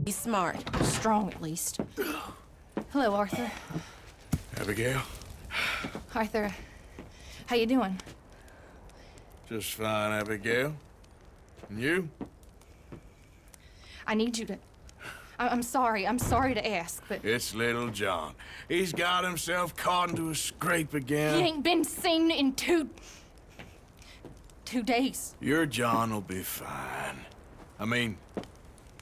He's smart. Strong, at least. Hello, Arthur. Abigail? Arthur, how you doing? Just fine, Abigail. And you? I need you to... I'm sorry to ask, but... It's little John. He's got himself caught into a scrape again. He ain't been seen in two days. Your John will be fine. I mean,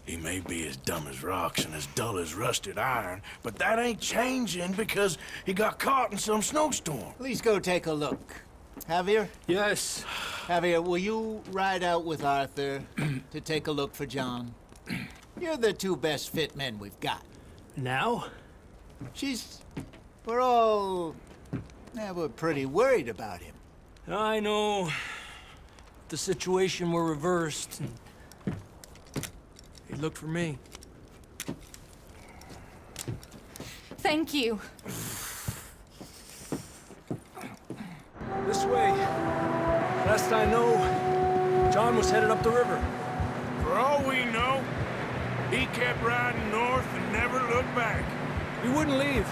he may be as dumb as rocks and as dull as rusted iron, but that ain't changing because he got caught in some snowstorm. Please go take a look. Javier? Yes. Javier, will you ride out with Arthur to take a look for John? You're the two best fit men we've got. Now? We're pretty worried about him. I know. If the situation were reversed, he'd look for me. Thank you. This way. Last I know, John was headed up the river. For all we know, he kept riding north and never looked back. He wouldn't leave.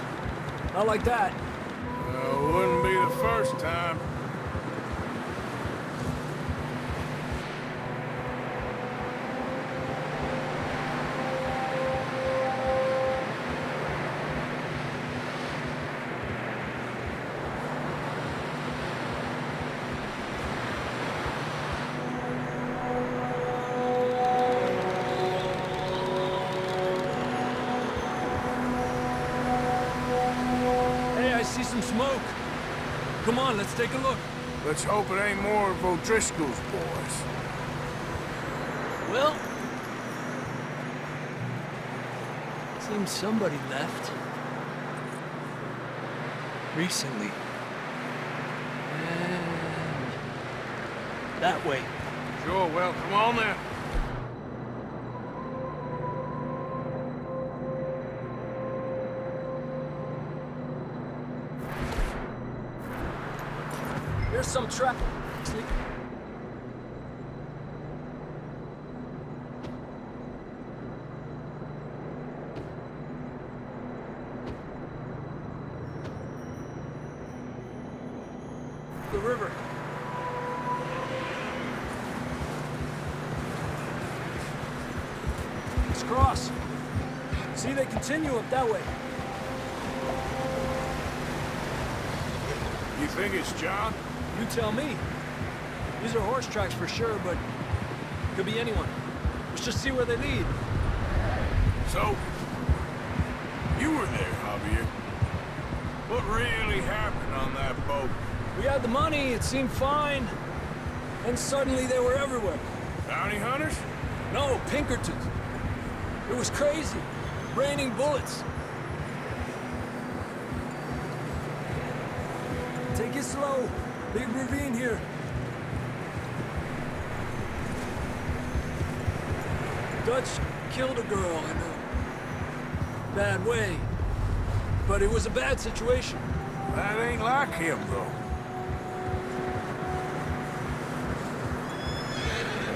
Not like that. Wouldn't be the first time. See some smoke. Come on, let's take a look. Let's hope it ain't more of O'Driscoll's boys. Well, seems somebody left. Recently. And that way. Sure, well, come on then. There's some trap. The river. Let's cross. See, they continue up that way. You think it's John? You tell me. These are horse tracks for sure, but could be anyone. Let's just see where they lead. So, you were there, Javier. What really happened on that boat? We had the money, it seemed fine. And suddenly they were everywhere. Bounty hunters? No, Pinkertons. It was crazy. Raining bullets. Take it slow. Big ravine here. Dutch killed a girl in a bad way. But it was a bad situation. That ain't like him, though.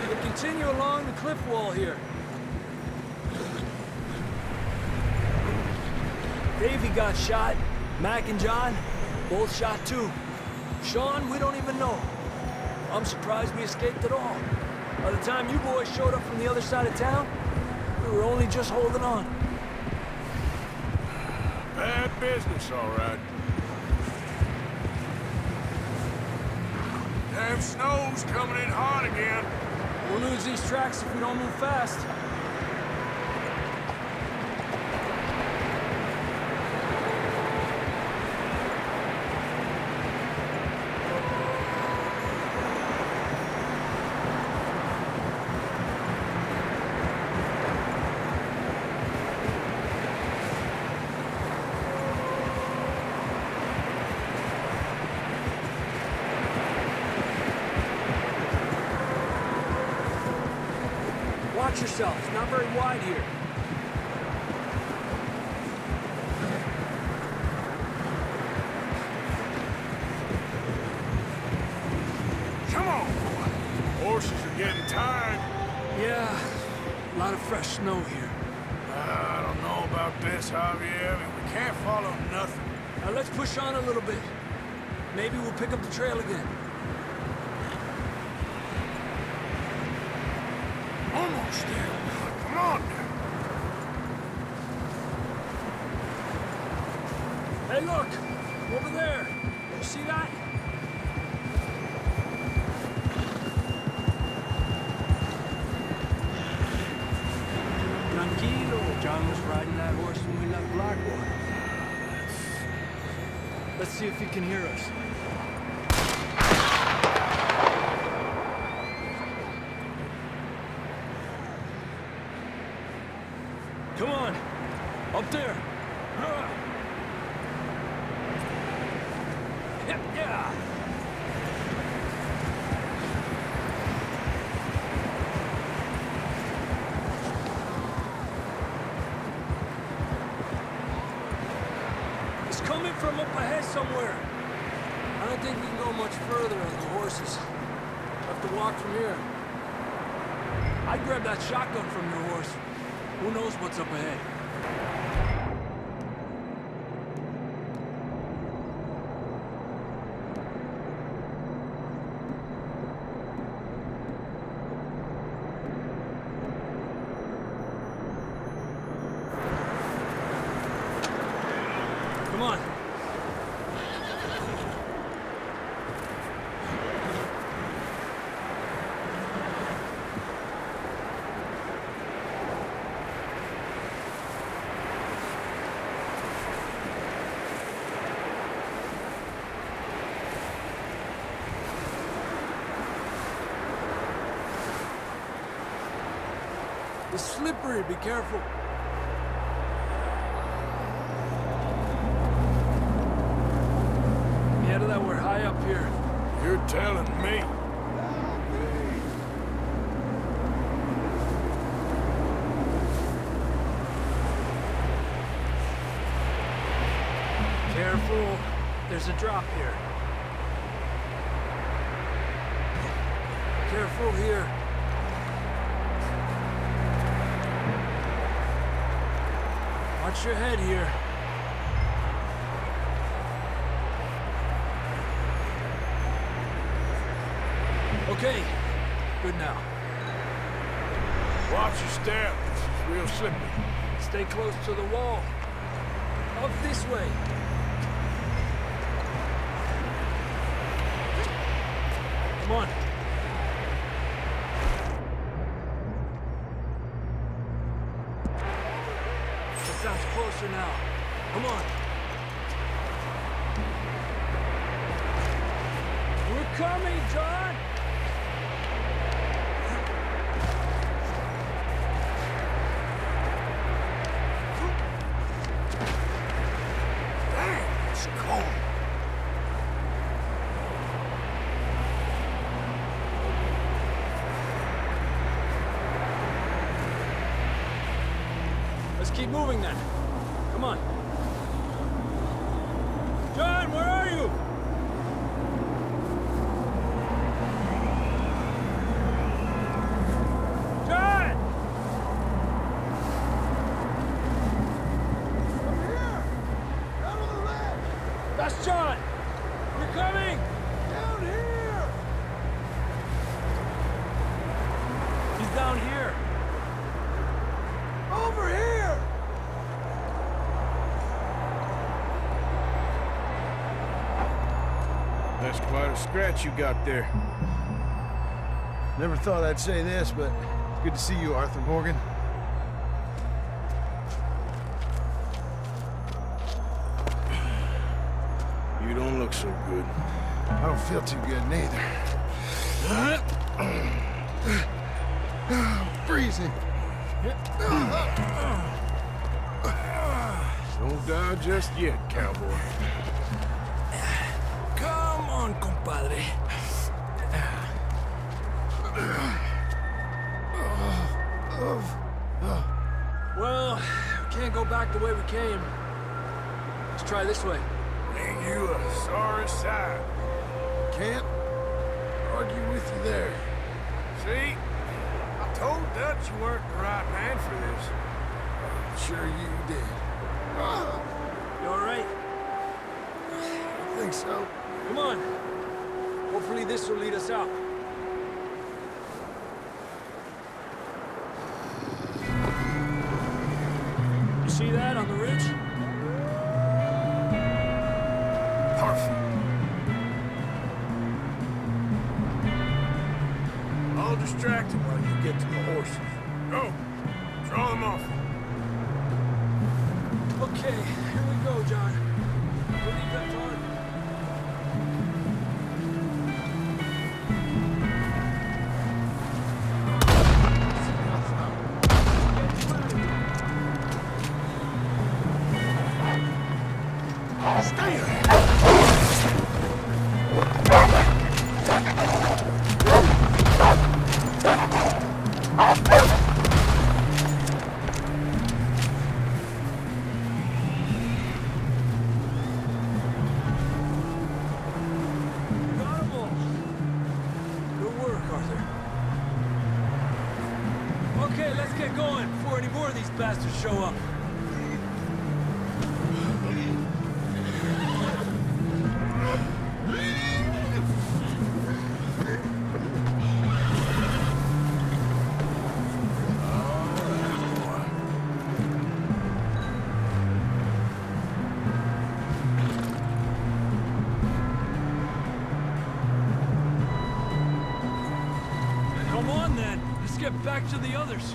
They continue along the cliff wall here. Davey got shot. Mac and John, both shot too. Sean, we don't even know. I'm surprised we escaped at all. By the time you boys showed up from the other side of town, we were only just holding on. Bad business, all right. Damn snow's coming in hot again. We'll lose these tracks if we don't move fast. Watch yourself. It's not very wide here. Come on, boy. Horses are getting tired. Yeah, a lot of fresh snow here. about this, Javier. I mean, we can't follow nothing. Now let's push on a little bit. Maybe we'll pick up the trail again. Almost there. Come on now. Hey, look! Over there! You see that? Tranquilo. John was riding that horse when we left Blackwater. Let's see if he can hear us. Come on! Up there! Yeah! It's coming from up ahead somewhere. I don't think we can go much further on the horses. We'll have to walk from here. I'd grab that shotgun from your horse. Who knows what's up ahead? Come on. It's slippery, be careful. Yeah, that we're high up here. You're telling me. Careful. There's a drop here. Careful here. Watch your head here. Okay, good now. Watch your step. This is real slippery. Stay close to the wall. Up this way. Come on. That sounds closer now. Come on. We're coming, John! Damn, it's cold. Let's keep moving then. Come on. John, where are you? John! Over here! Down on the left! That's John! We're coming! Down here! He's down here. Over here! That's quite a scratch you got there. Never thought I'd say this, but it's good to see you, Arthur Morgan. You don't look so good. I don't feel too good neither. Freezing. Don't die just yet, cowboy. Come on, compadre. Well, we can't go back the way we came. Let's try this way. Ain't you a sorry sight? Can't argue with you there. See? I told Dutch you weren't the right man for this. Sure you did. You all right? I think so. Come on. Hopefully this will lead us out. You see that on the ridge? Perfect. I'll distract him while you get to the horses. Go. Draw them off. Okay, here we go, John. Believe that target. Stay there. Got 'em all. Good work, Arthur. Okay, let's get going before any more of these bastards show up. Come on, then. Let's get back to the others.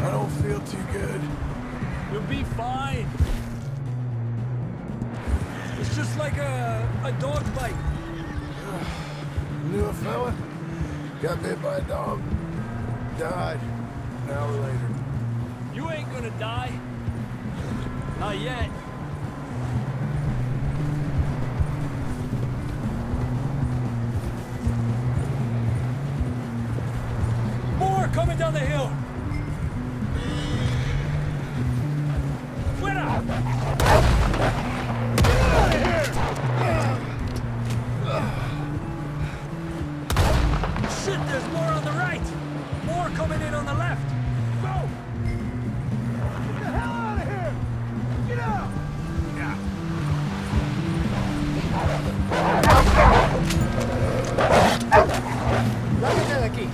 I don't feel too good. You'll be fine. It's just like a dog bite. Knew a fella? Got bit by a dog. Died. An hour later. You ain't gonna die. Not yet. More coming down the hill. Fuera! Shit, there's more on the right. More coming in on the left. Go! Get the hell out of here! Get out! Yeah. Lágate de aquí.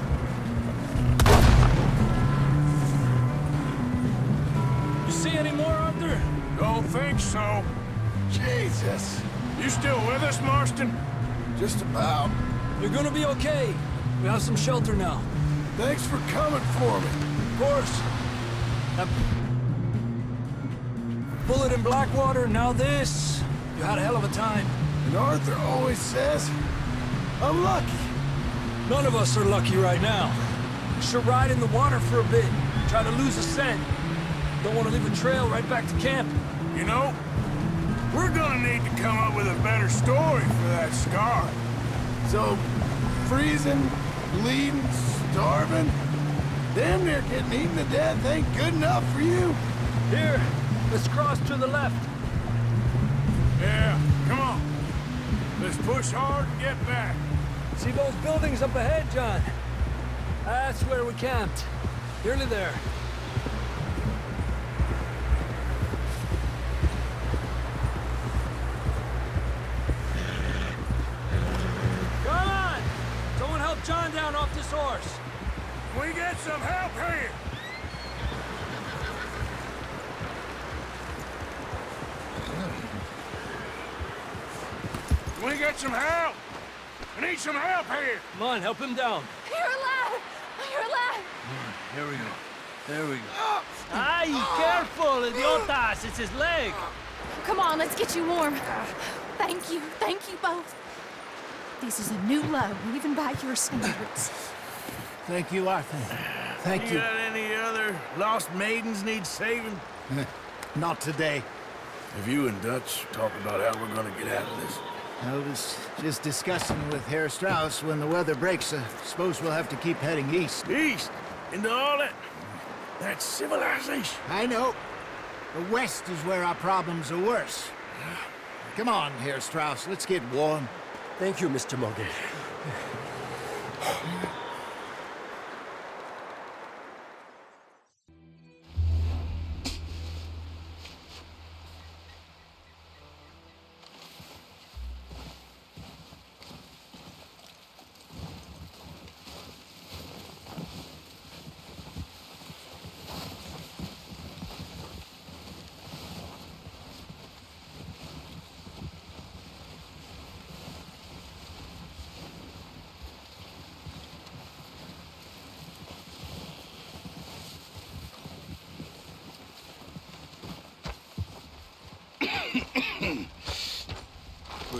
You see any more, Arthur? Don't think so. Jesus. You still with us, Marston? Just about. You're gonna be okay. We have some shelter now. Thanks for coming for me. Of course. That bullet in Blackwater, now this. You had a hell of a time. And Arthur always says, I'm lucky. None of us are lucky right now. Should ride in the water for a bit. Try to lose a scent. Don't want to leave a trail right back to camp. You know, we're gonna need to come up with a better story for that scar. So, freezing, bleeding, starving, damn near getting eaten to death ain't good enough for you. Here, let's cross to the left. Yeah, come on. Let's push hard and get back. See those buildings up ahead, John? That's where we camped. Nearly there. Come on! Someone help John down off this horse. Can we get some help here? Can we get some help? I need some help here. Come on, help him down. You're alive! You're alive! Here we go. There we go. Ay, careful, idiotas! It's his leg. Come on, let's get you warm. Thank you both. This is a new low, even by your standards. Thank you, Arthur. Thank You you. got any other lost maidens need saving? Not today. Have you and Dutch talked about how we're gonna get out of this? I was just discussing with Herr Strauss when the weather breaks. I suppose we'll have to keep heading east. East? Into all that civilization? I know. The west is where our problems are worse. Come on, Herr Strauss. Let's get warm. Thank you, Mr. Morgan.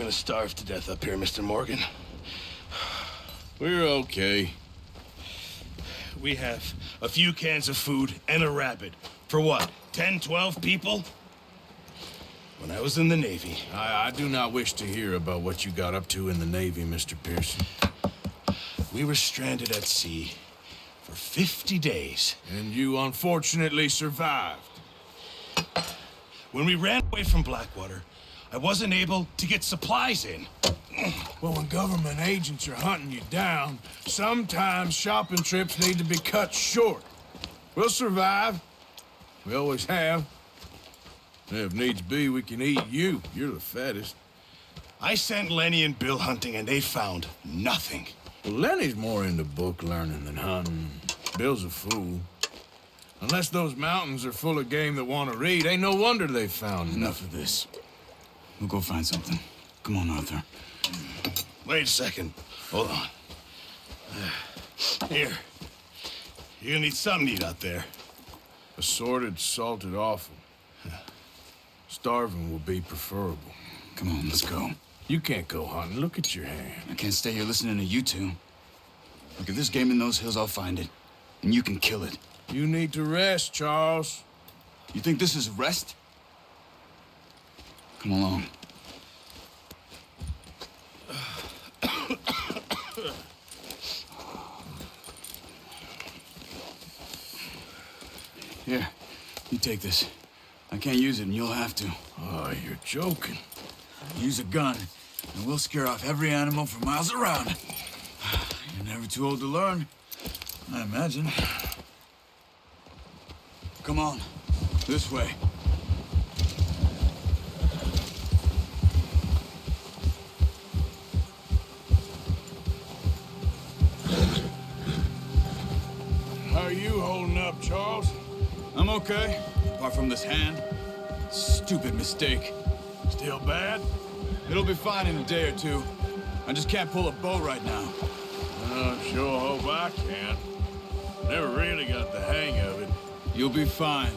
gonna starve to death up here, Mr. Morgan. We're okay. We have a few cans of food and a rabbit. For what, 10, 12 people? When I was in the Navy... I do not wish to hear about what you got up to in the Navy, Mr. Pearson. We were stranded at sea for 50 days. And you unfortunately survived. When we ran away from Blackwater, I wasn't able to get supplies in. Well, when government agents are hunting you down, sometimes shopping trips need to be cut short. We'll survive. We always have. If needs be, we can eat you. You're the fattest. I sent Lenny and Bill hunting, and they found nothing. Well, Lenny's more into book learning than hunting. Bill's a fool. Unless those mountains are full of game that want to read, ain't no wonder they found Enough of this. We'll go find something. Come on, Arthur. Wait a second. Hold on. Here. You're gonna need something to eat out there. Assorted, salted offal. Starving will be preferable. Come on, let's go. You can't go hunting. Look at your hand. I can't stay here listening to you two. Look, if there's game in those hills, I'll find it. And you can kill it. You need to rest, Charles. You think this is rest? Come along. Here, you take this. I can't use it, and you'll have to. Oh, you're joking. Use a gun, and we'll scare off every animal for miles around. You're never too old to learn, I imagine. Come on, this way. How are you holding up, Charles? I'm okay, apart from this hand. Stupid mistake. Still bad? It'll be fine in a day or two. I just can't pull a bow right now. Sure hope I can. Never really got the hang of it. You'll be fine.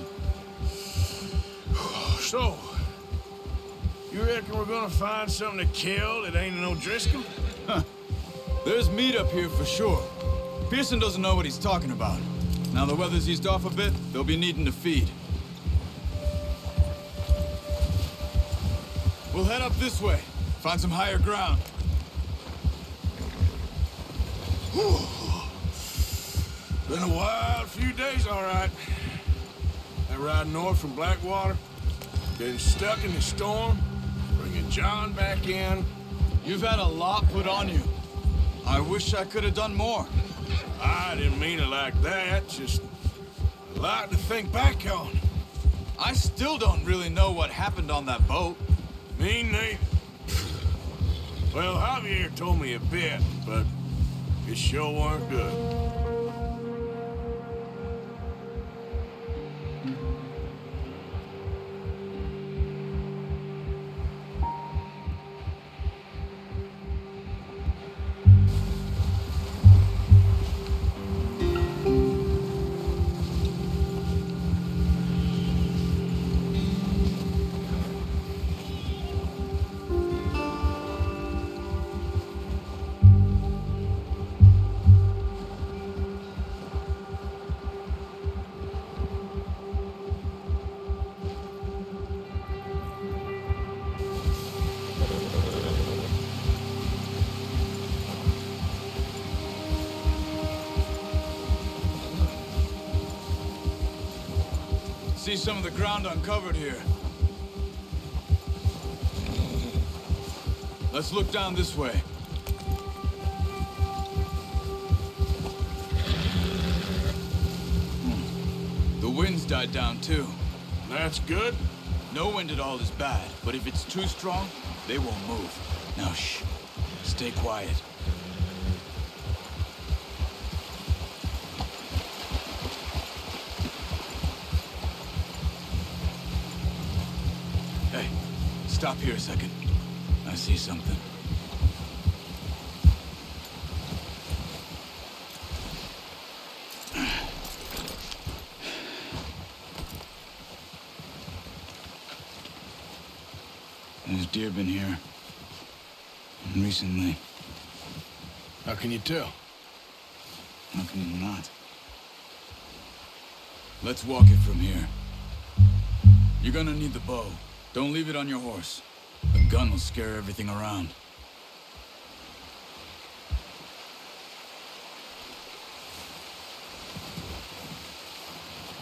So, you reckon we're gonna find something to kill that ain't no Driscoll? There's meat up here for sure. Pearson doesn't know what he's talking about. Now the weather's eased off a bit, they'll be needing to feed. We'll head up this way. Find some higher ground. Been a wild few days, all right. That ride north from Blackwater, getting stuck in the storm, bringing John back in. You've had a lot put on you. I wish I could have done more. I didn't mean it like that, just a lot to think back on. I still don't really know what happened on that boat. Me neither. Well, Javier told me a bit, but it sure weren't good. See some of the ground uncovered here. Let's look down this way. The wind's died down too. That's good. No wind at all is bad, but if it's too strong, they won't move. Now shh, stay quiet. Hey, stop here a second. I see something. There's deer been here. recently. How can you tell? How can you not? Let's walk it from here. You're gonna need the bow. Don't leave it on your horse. The gun will scare everything around.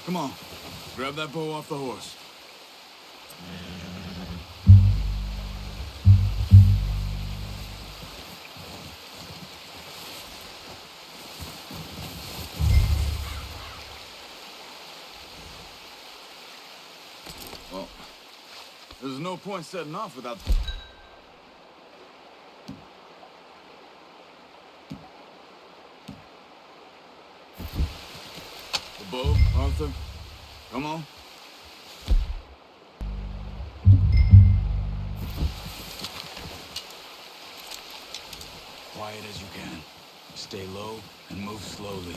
Come on. Grab that bow off the horse. Well, there's no point setting off without... The bow, Arthur. Come on. Quiet as you can. Stay low and move slowly.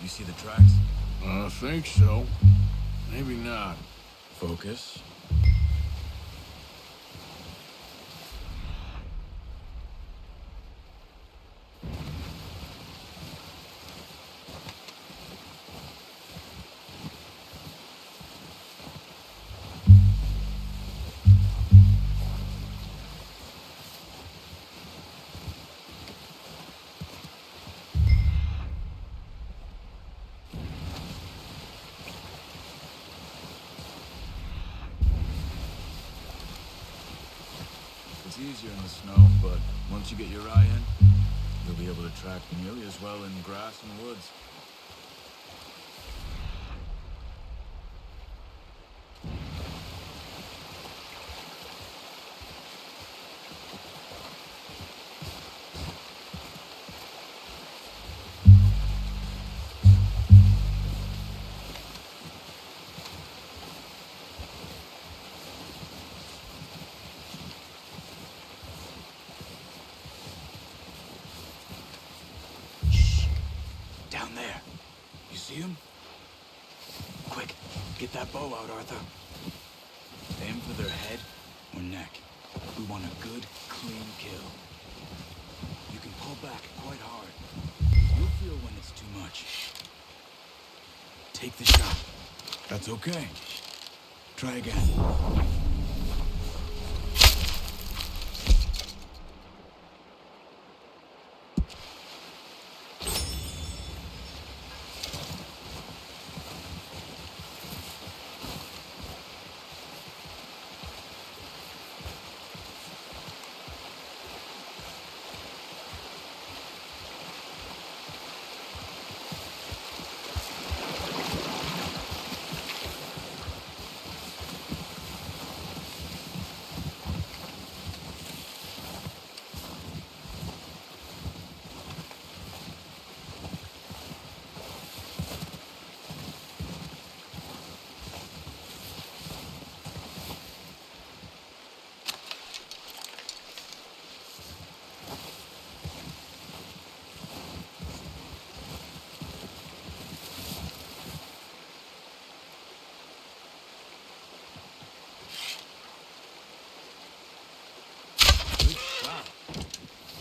You see the tracks? I think so. Maybe not. Focus. It's easier in the snow, but once you get your eye in, you'll be able to track nearly as well in grass and woods. Down there. You see him? Quick, get that bow out, Arthur. Aim for their head or neck. We want a good, clean kill. You can pull back quite hard. You'll feel when it's too much. Take the shot. That's okay. Try again.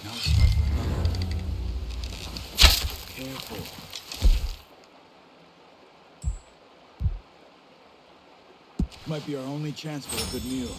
Now let's try for another. Careful. Might be our only chance for a good meal.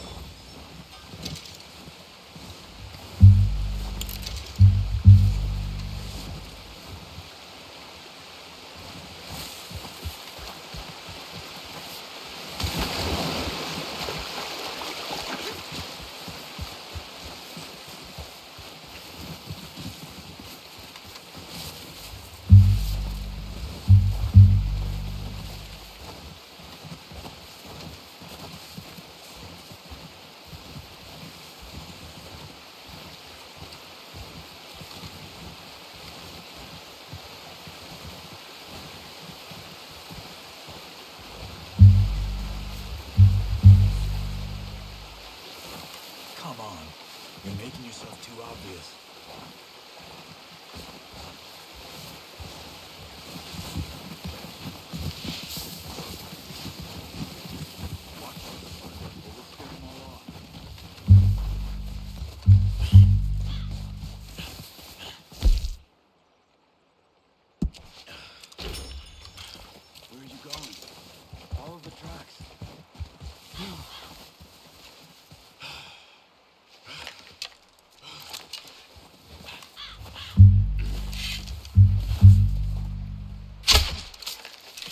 relax.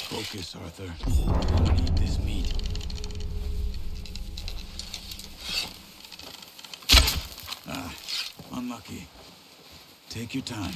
Focus, Arthur. You need this meat. Ah, unlucky. Take your time.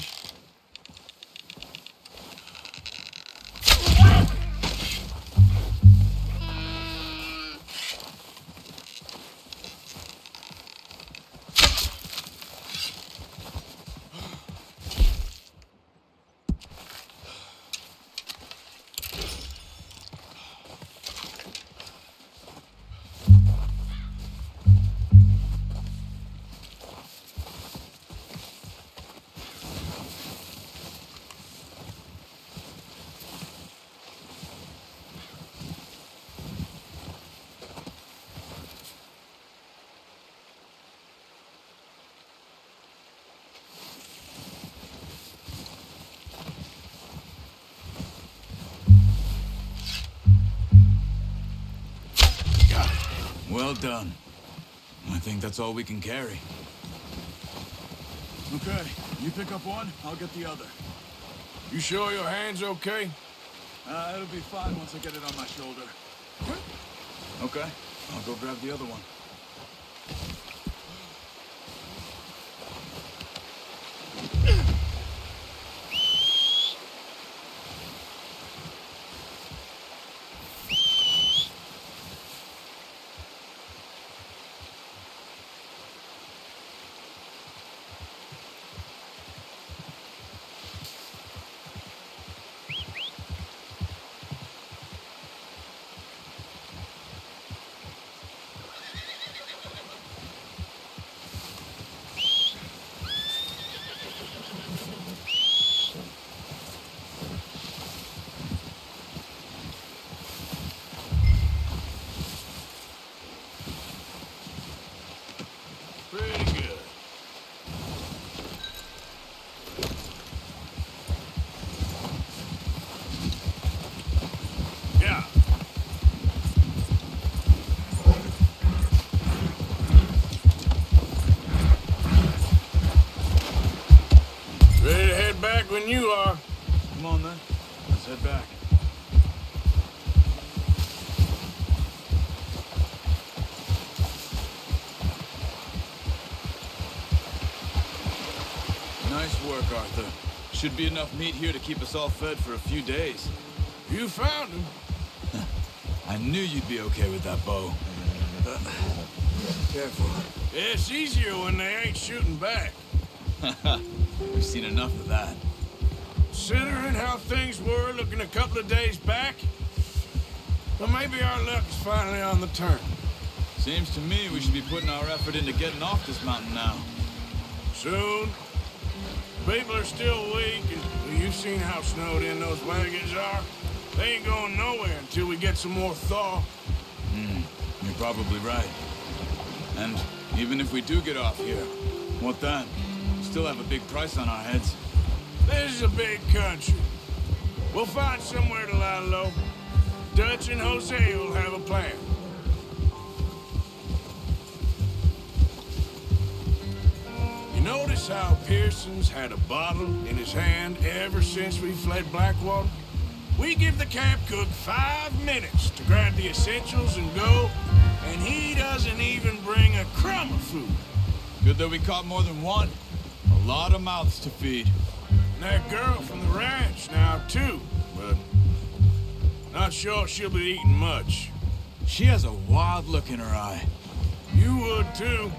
Well done. I think that's all we can carry. Okay, you pick up one, I'll get the other. You sure your hand's okay? It'll be fine once I get it on my shoulder. Okay, I'll go grab the other one. Pretty good. Yeah. Ready to head back when you are. Come on, then. Let's head back. Nice work, Arthur. Should be enough meat here to keep us all fed for a few days. You found him. I knew you'd be okay with that bow. Careful. It's easier when they ain't shooting back. We've seen enough of that. Considering how things were looking a couple of days back, well, maybe our luck's finally on the turn. Seems to me we should be putting our effort into getting off this mountain now. Soon. People are still weak, and well, you've seen how snowed in those wagons are. They ain't going nowhere until we get some more thaw. You're probably right. And even if we do get off here, what then? We still have a big price on our heads. This is a big country. We'll find somewhere to lie low. Dutch and Jose will have a plan. You notice how Pearson's had a bottle in his hand ever since we fled Blackwater? We give the camp cook 5 minutes to grab the essentials and go, and he doesn't even bring a crumb of food. Good that we caught more than one. A lot of mouths to feed. And that girl from the ranch now, too, but not sure she'll be eating much. She has a wild look in her eye. You would, too.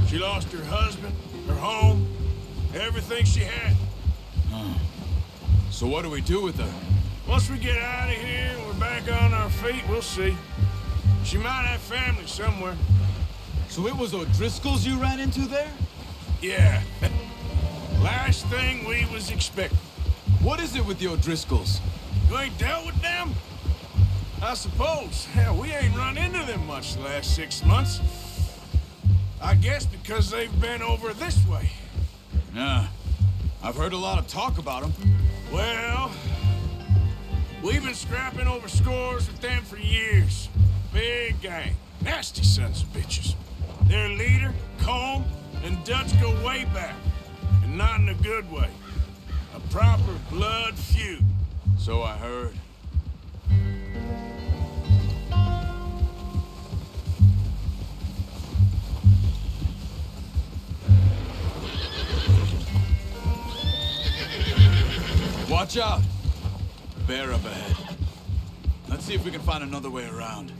She lost her husband, her home, everything she had. So what do we do with her? Once we get out of here and we're back on our feet, we'll see. She might have family somewhere. So it was O'Driscoll's you ran into there? Yeah. Last thing we was expecting. What is it with the O'Driscolls? You ain't dealt with them? I suppose. Hell, we ain't run into them much the last 6 months. I guess because they've been over this way. Yeah. I've heard a lot of talk about them. Well, We've been scrapping over scores with them for years. Big gang. Nasty sons of bitches. Their leader, Colm, and Dutch go way back. And not in a good way. A proper blood feud. So I heard. Watch out! Bear up ahead. Let's see if we can find another way around.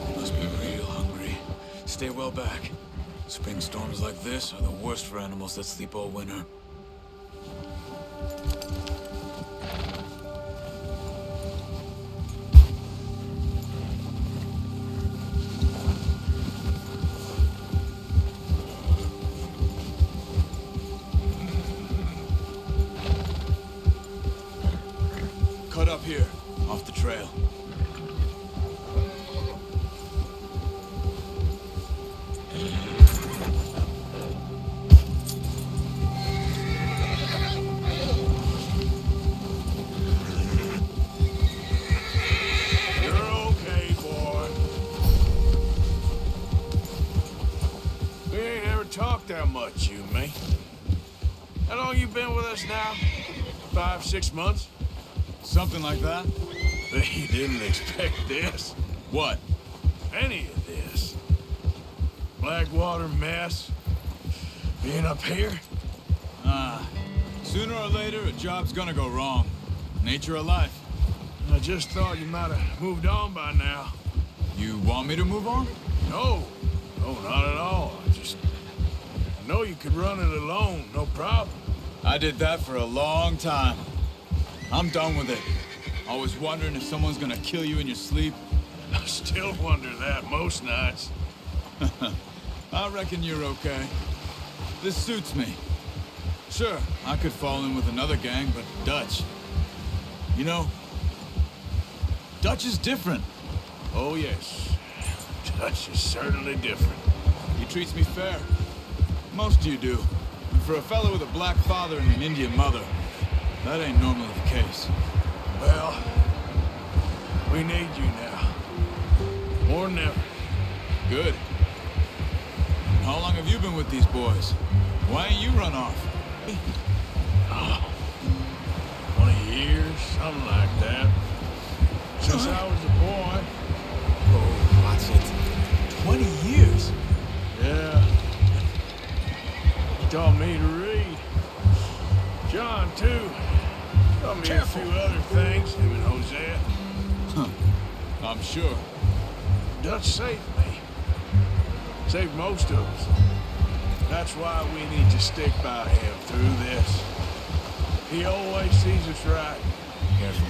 They must be real hungry. Stay well back. Spring storms like this are the worst for animals that sleep all winter. Cut up here, off the trail. You're okay, boy. We ain't ever talked that much, you and me. How long you been with us now? 5, 6 months? Something like that? You didn't expect this. What? Any of this. Blackwater mess. Being up here? Sooner or later, a job's gonna go wrong. Nature of life. I just thought you might have moved on by now. You want me to move on? No. No, not at all. I know you could run it alone, no problem. I did that for a long time. I'm done with it. Always wondering if someone's gonna kill you in your sleep. I still wonder that most nights. I reckon you're okay. This suits me. Sure, I could fall in with another gang, but Dutch... You know, Dutch is different. Oh, yes. Dutch is certainly different. He treats me fair. Most of you do. And for a fellow with a black father and an Indian mother, that ain't normally the case. Well, we need you now. More than ever. Good. How long have you been with these boys? Why ain't you run off? 20 years, something like that. Since I was a boy. Oh, watch it. 20 years? Yeah. He taught me to read. John, too. Taught me a few other things, him and Hosea. I'm sure. Dutch saved me. Saved most of us. That's why we need to stick by him through this. He always sees us right. Careful.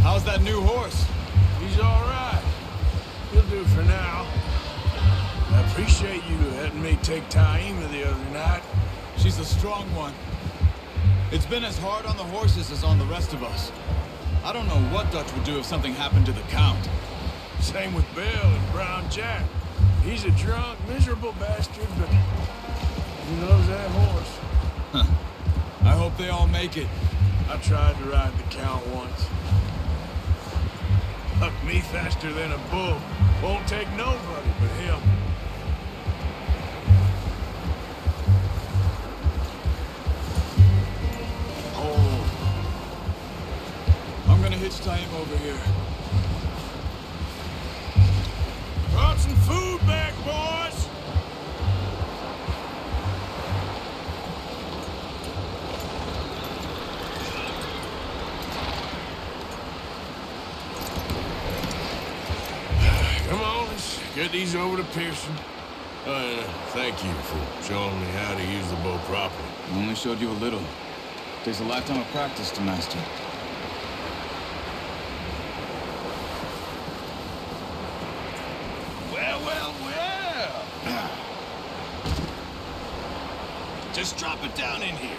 How's that new horse? He's all right. He'll do for now. I appreciate you letting me take Taima the other night. She's a strong one. It's been as hard on the horses as on the rest of us. I don't know what Dutch would do if something happened to the Count. Same with Bill and Brown Jack. He's a drunk, miserable bastard, but he loves that horse. I hope they all make it. I tried to ride the Count once. Hucked me faster than a bull. Won't take nobody but him. Oh. I'm gonna hitch tie him over here. Brought some food back, boys! Come on, let's get these over to Pearson. Thank you for showing me how to use the bow properly. I only showed you a little. Takes a lifetime of practice to master. Well, well, well. Just drop it down in here.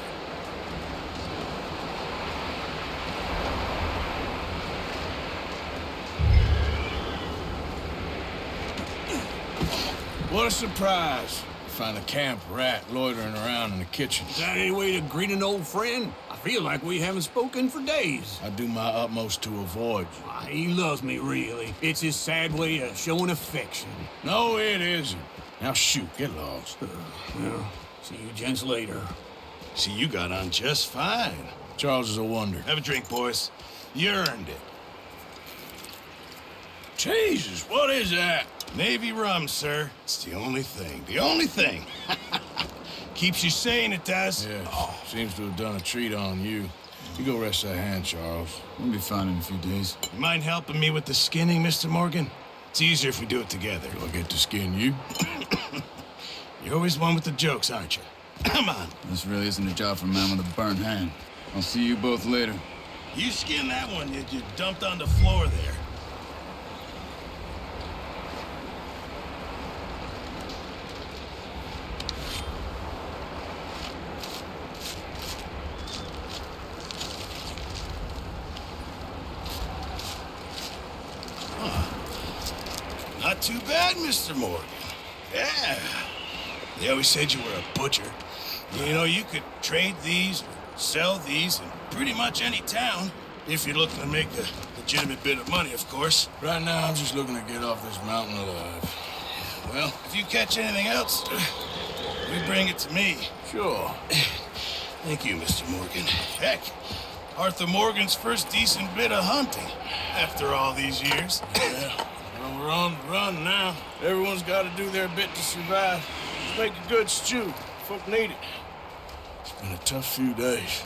What a surprise. find a camp rat loitering around in the kitchen. Is that any way to greet an old friend? I feel like we haven't spoken for days. I do my utmost to avoid you. Why, he loves me, really. It's his sad way of showing affection. No, it isn't. Now shoot, get lost. Well, see you gents later. See, you got on just fine. Charles is a wonder. Have a drink, boys. You earned it. Jesus, what is that? Navy rum, sir. It's the only thing. The only thing. Keeps you sane, it does. Yes, seems to have done a treat on you. You go rest that hand, Charles. We'll be fine in a few days. You mind helping me with the skinning, Mr. Morgan? It's easier if we do it together. Do I get to skin you? You're always one with the jokes, aren't you? Come on. This really isn't a job for a man with a burnt hand. I'll see you both later. You skin that one you dumped on the floor there. Not too bad, Mr. Morgan. Yeah. They always said you were a butcher. You know, you could trade these, or sell these in pretty much any town, if you're looking to make a legitimate bit of money, of course. Right now, I'm just looking to get off this mountain alive. Well, if you catch anything else, we bring it to me. Sure. Thank you, Mr. Morgan. Heck, Arthur Morgan's first decent bit of hunting after all these years. Yeah. Well, we're on the run now. Everyone's got to do their bit to survive. Let's make a good stew. Folk need it. It's been a tough few days.